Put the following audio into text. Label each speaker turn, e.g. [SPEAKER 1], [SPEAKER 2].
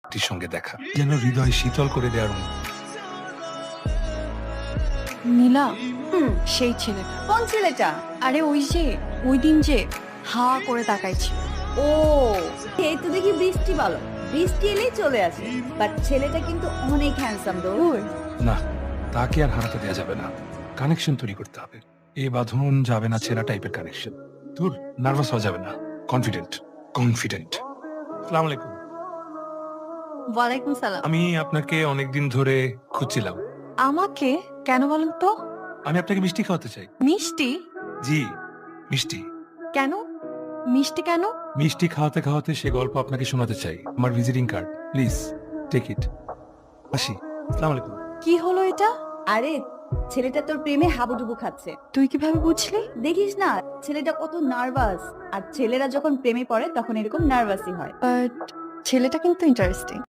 [SPEAKER 1] টির সঙ্গে দেখা যেন হৃদয় শীতল করে দেওয়ার মতো।
[SPEAKER 2] নীলা সেই ছেলেটা।
[SPEAKER 3] কোন ছেলেটা?
[SPEAKER 2] আরে ওই যে ওই দিন যে হা করে তাকাইছি।
[SPEAKER 3] ও, এই তো দেখি বৃষ্টি ভালো, বৃষ্টি এলেই চলে আসে। বাট ছেলেটা কিন্তু অনেক হ্যান্ডসাম দূর।
[SPEAKER 1] না, তাকে আর হারাতে দেওয়া যাবে না, কানেকশন তৈরি করতে হবে। এই বাঁধন যাবে না ছেঁড়া টাইপের কানেকশন। দূর, নার্ভাস হওয়া যাবে না, কনফিডেন্ট কনফিডেন্ট। আসসালামু আলাইকুম।
[SPEAKER 2] ওয়ালাইকুম সালাম।
[SPEAKER 1] আমি আপনাকে অনেকদিন ধরে খুঁজছিলাম।
[SPEAKER 2] আমাকে কেন বলেন তো?
[SPEAKER 1] আমি আপনাকে মিষ্টি খাওয়াতে চাই।
[SPEAKER 2] মিষ্টি?
[SPEAKER 1] জি, মিষ্টি।
[SPEAKER 2] কেন মিষ্টি কেন?
[SPEAKER 1] মিষ্টি খাওয়াতে খাওয়াতে সে গল্প আপনাকে শোনাতে চাই। আমার visiting card, please take it. আসি। আসসালামু আলাইকুম।
[SPEAKER 2] কি হলো এটা?
[SPEAKER 3] আরে ছেলেটা তোর প্রেমে হাবুডুবু খাচ্ছে।
[SPEAKER 2] তুই কিভাবে বুঝলি?
[SPEAKER 3] দেখিস না ছেলেটা কত নার্ভাস। আর ছেলেরা যখন প্রেমে পড়ে তখন এরকম নার্ভাসই হয়।
[SPEAKER 2] বাট ছেলেটা কিন্তু ইন্টারেস্টিং।